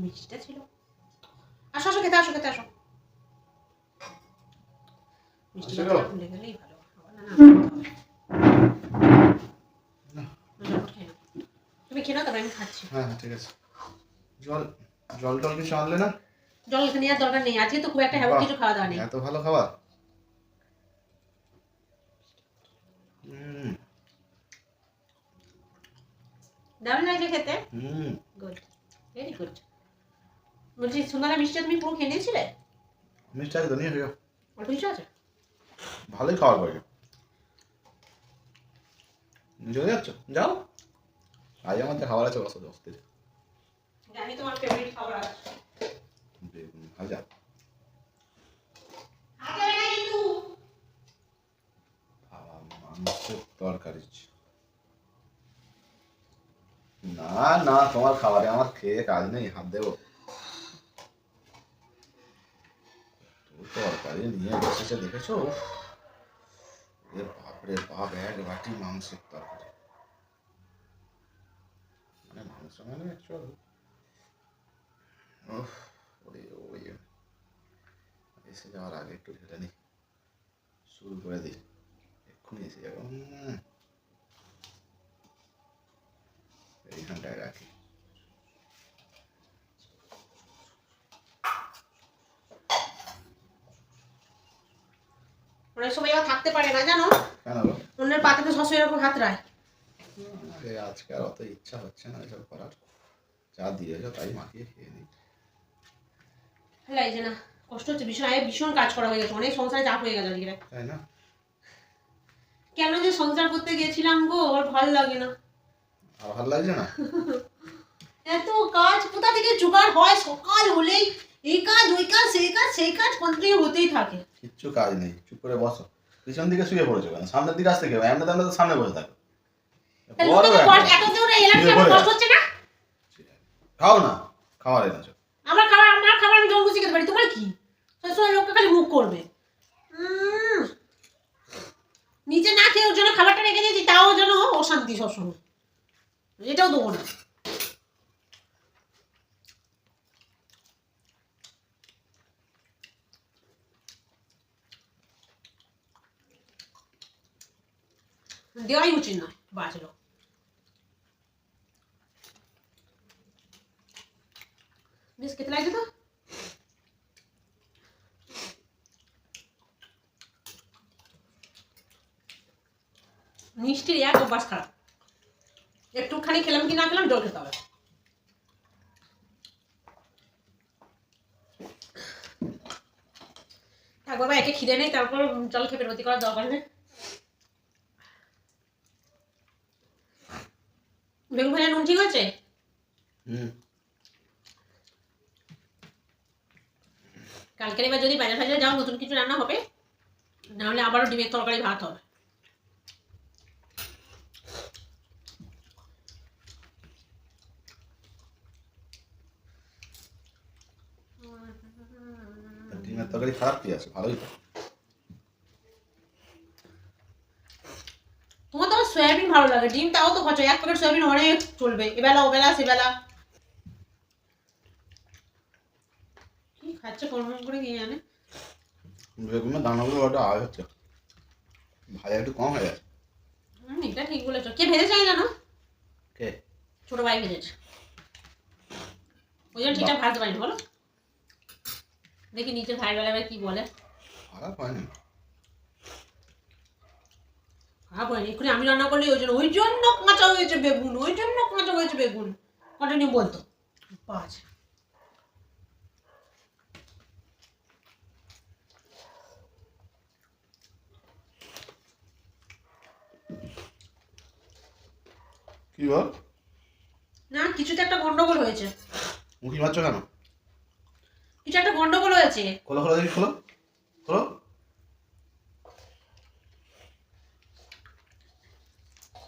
মিষ্টিটা ছিল। আসো আসো খেতে আসো, খেতে আসো। মিষ্টিটা ভুলে গেলেই ভালো। তুমি খেয়ে নাও, তবে আমি খাচ্ছি। হ্যাঁ ঠিক আছে। জল জল টল কিছু আনলে না? জল নেওয়ার দরকার নেই, আজকে তো খুব একটা হেভি কিছু খাওয়া দাওয়া নেই। এত ভালো খাবার। দারুণ লাগছে খেতে। Good, very good. বলছি সুন্দরা মিষ্টি তুমি পুরো খেয়ে নিয়েছিলে? মিষ্টি আছে তো, নিয়ে যাও। অল্প কিছু আছে? ভালোই খাবার পাবে। চলে যাচ্ছ, যাও। আজ আমার যে খাবার আছে বসো দোস্তের। জানি তোমার ফেভারিট খাবার আছে। বেগুন ভাজা। মাংসের তরকারি। না না, তোমার খাবারে আমার খেয়ে কাজ নেই, হাত দেবো। তরকারি নিয়ে বসেছে দেখেছো? বাপরে বাপ, এক বাটি মাংসের তরকারি। মানে মাংস মানে অ্যাকচুয়ালি ওই এসে যাওয়ার আগে একটু ঢেলে নি, শুরু করে দিই, এক্ষুনি এসে যাবো। এইখানটায় রাখি। অনেক সময় থাকতে পারে না জানো? কেন গো? অন্যের পাতে সবসময় এরকম হাত রায়। আজকে আর অত ইচ্ছা হচ্ছে না এসব করার, যা দিয়েছো তাই মাখিয়ে খেয়ে নিই। লাগছে না, কষ্ট হচ্ছে ভীষণ। ভীষণ কাজ করা হয়ে গেছে, অনেক সংসারে চাপ হয়ে গেল আজকে। তাই না? কেন যে সংসার করতে গেছিলাম গো, আর ভালো লাগে না। আর ভালো লাগছে না? এত কাজ কোথা থেকে জোগাড় হয়? সকাল হলেই এই কাজ ওই কাজ সেই কাজ সেই কাজ কন্টিনিউ হতেই থাকে। কিচ্ছু কাজ নেই, চুপ করে বসো। পিছন দিকে শুয়ে পড়েছো কেন? সামনের দিকে আসতে কেউ? আমরা তো সামনে বসে থাকো। খাও না, খাওয়ার এনেছো। আমার খাবার আমি জল গুছিয়ে খেতে পারি, তোমার কি? সবসময় লোককে খালি মুখ করবে। নিচে না খেয়ে ওর জন্য খাবারটা রেখে দিয়েছি, তাও যেন অশান্তি সবসময়। এটাও দেবো না। দেওয়াই উচিত নয়, বাঁচলো। বেশ খেতে লাগছে তো। মিষ্টির এক অভ্যাস খারাপ, একটুখানি খেলাম কি না খেলাম জল খেতে হবে। একবার একে খিদে নেই, তারপর জল খেয়ে পেরোতি করার দরকার নেই। বেগুন ভাজা নুন ঠিক আছে? কালকের এবার যদি বাজার ফাজার যাও, নতুন কিছু রান্না হবে, নাহলে আবারও ডিমের তরকারি ভাত হবে। ডিমের তরকারি খারাপ কি আছে? ভালোই তো। তোমার তো সয়াবিন ভালো লাগে, ডিম তাও তো খাচ্ছ। এক প্যাকেট সয়াবিন অনেক চলবে, এবেলা ওবেলা সেবেলা। কি খাচ্ছে কর্ম করে কি জানে। বেগুনের দানাগুলো ওটা আওয়াজ হচ্ছে, ভাজা একটু কম হয়ে গেছে। এটা ঠিক বলেছো। কে ভেজেছে জানো? কে? ছোট ভাই ভেজেছে, ওই জন্য ঠিকঠাক ভাজতে পারিনি। বলো দেখি নিচে ভাই বেলা কি বলে। খারাপ হয়নি, খারাপ হয়নি। এক্ষুনি আমি রান্না করলে ওই জন্য কাঁচা হয়েছে বেগুন, ওই জন্য কাঁচা হয়েছে বেগুন কন্টিনিউ বলতো। বাজ। কি বল? না কিছুতে একটা গন্ডগোল হয়েছে। মুখি মারছো কেন? কিছু একটা গন্ডগোল হয়েছে। খোলো খোলো দেখি, খোলো খোলো।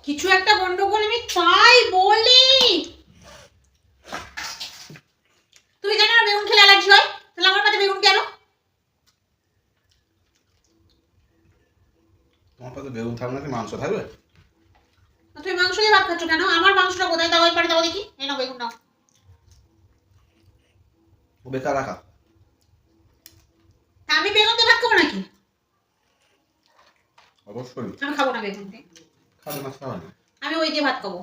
কিছু একটা গন্ডগোল, আমি তাই বলি। তুমি জানো না বেগুন খেলে অ্যালার্জি হয়? তাহলে আমার পাতে বেগুন কেন? তোমার পাতে বেগুন থাকবে নাকি মাংস থাকবে? তুমি মাংস দিয়ে ভাত খাচ্ছ কেন? আমার মাংসটা কোথায়? দাও ওই পারে, দাও দেখি। এই নাও বেগুন নাও। ও বেকার রাখা। তা আমি বেগুন দিয়ে ভাত খাবো নাকি? অবশ্যই আমি খাবো না বেগুন দিয়ে, খাবে না, খাবে না। আমি ওই দিয়ে ভাত খাবো।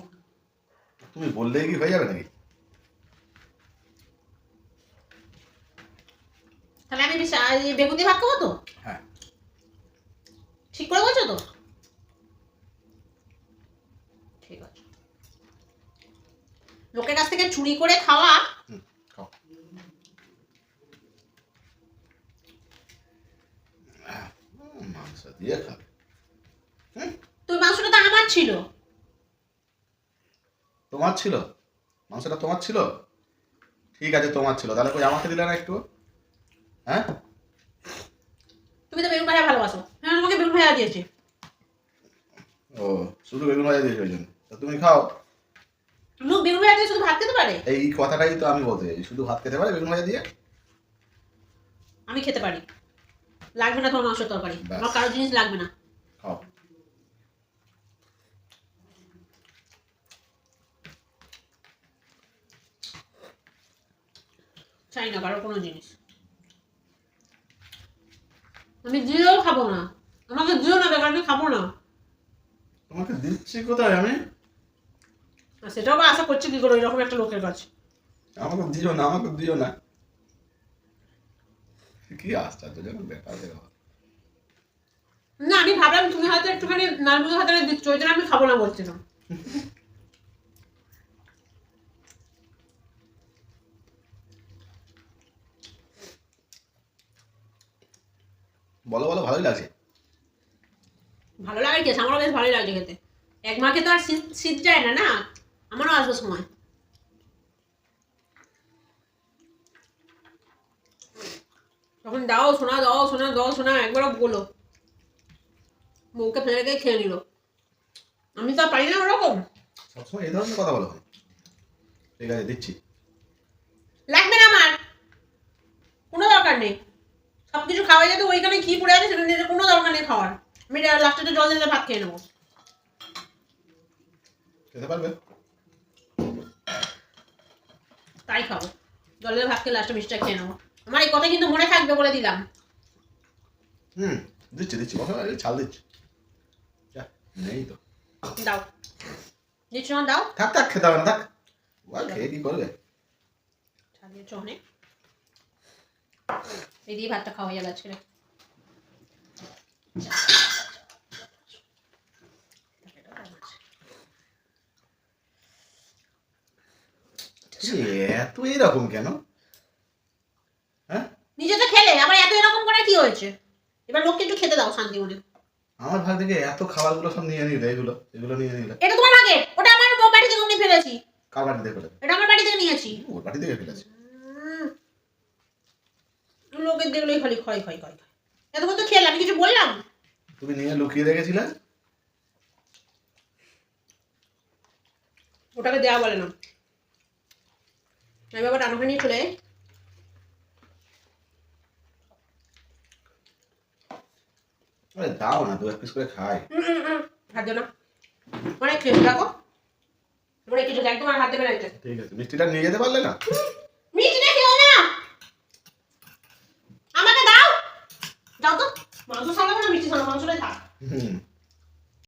তুমি বললেই কি হয়ে যাবে নাকি? তাহলে আমি এই বেগুন দিয়ে ভাত খাবো তো? হ্যাঁ। ঠিক করে বলছো তো? ঠিক আছে। লোকের কাছ থেকে চুরি করে খাওয়া। খাও। মাংস দিয়ে খাবে? তুই মাংসটা তো আমার ছিল। তোমার ছিল? মাংসটা তোমার ছিল? ঠিক আছে, তোমার ছিল, তাহলে কই আমাকে দিলে না একটু? হ্যাঁ, তুমি তো বেগুন ভাজা ভালোবাসো, হ্যাঁ তোমাকে বেগুন ভাজা দিয়েছি। ও শুধু বেগুন ভাজা দিয়েছে ওই জন্য? তা তুমি খাও। লোক বেগুন ভাজা দিয়ে শুধু ভাত খেতে পারে? এই কথাটাই তো আমি বলতে চাই, শুধু ভাত খেতে পারে বেগুন ভাজা দিয়ে? আমি খেতে পারি, লাগবে না তোমার মাংসের তরকারি, ব্যাস। আমার কারো জিনিস লাগবে না। খাও। চাই না কারো কোনো জিনিস, আমি দিয়েও খাবো না, আমাকে দিও না, দেখো আমি খাবো না। তোমাকে দিচ্ছি কোথায় আমি? আর সেটাও বা আশা করছি কি করে এরকম একটা লোকের কাছে। আমাকে দিও না, আমাকে দিও না। কি আশ্চর্যজনক ব্যাপার দেখো। না আমি ভাবলাম তুমি হয়তো একটুখানি নারমুজ হাতে দিচ্ছ, ওই জন্য আমি খাবো না বলছিলাম। বলো বলো, ভালোই লাগছে। ভালো লাগে কি, আমারও বেশ ভালোই লাগছে খেতে। এক মাকে তো আর শীত শীত যায় না, না আমারও আসবে সময়। তখন দাও সোনা, দাও সোনা, দাও সোনা একবারও বলো, বউকে ফেলে রেখে খেয়ে নিল। আমি তো আর পারি না ওরকম। সবসময় এই ধরনের কথা বলো। ঠিক আছে, দিচ্ছি। লাগবে না আমার, কোনো দরকার নেই। সবকিছু খাওয়া যেত, ওইখানে কি পড়ে আছে সেটা নিয়ে কোনো দরকার নেই খাওয়ার। আমি লাস্টে জল দিলে ভাত খেয়ে নেবো। খেতে পারবে? তাই খাবো, জল দিয়ে ভাত খেয়ে লাস্টে মিষ্টিটা খেয়ে নেবো। আমার এই কথা কিন্তু মনে থাকবে বলে দিলাম। দিচ্ছি দিচ্ছি, কথা ছাল দিচ্ছি। নেই তো, দাও, দিচ্ছ না, দাও। থাক থাক, খেতে হবে না, থাক। খেয়ে কি করবে? দিয়েছ অনেক, এই দিয়ে ভাতটা খাওয়া যাবে আজকে। এত এরকম কেন? হ্যাঁ, নিজে তো খেলে আবার এত এরকম করে কি হয়েছে? এবার লোককে একটু খেতে দাও শান্তি মনে। আমার ভাগ থেকে এত খাবারগুলো সব নিয়ে নিলে, এগুলো এগুলো নিয়ে নিলে। এটা তোমার ভাগে, ওটা আমার বাড়ি থেকে নিয়ে ফেলেছি। কার বাড়ি থেকে ফেলে? এটা আমার বাড়ি থেকে নিয়েছি। ওর বাড়ি থেকে ফেলেছি। লোকের দেখলেই খালি খয় খয় খয় খয়। এতক্ষণ তো খেলাম, আমি কিছু বললাম? তুমি নিয়ে লুকিয়ে রেখেছিলে। ওটাকে দেওয়া বলে না, আমি বাবা টানাখানি নিয়ে চলে। আরে দাও না, 2-1 পিস করে খাই। হাত না, অনেক খেয়েছি দেখো, অনেক কিছু একদম আর হাত দেবে না। ঠিক আছে, মিষ্টিটা নিয়ে যেতে পারলে না? মিষ্টিটা খেও না, আমাকে দাও। দাও তো, মাংস সামলাবো না, মিষ্টি সামলাবো, মাংসটাই থাক।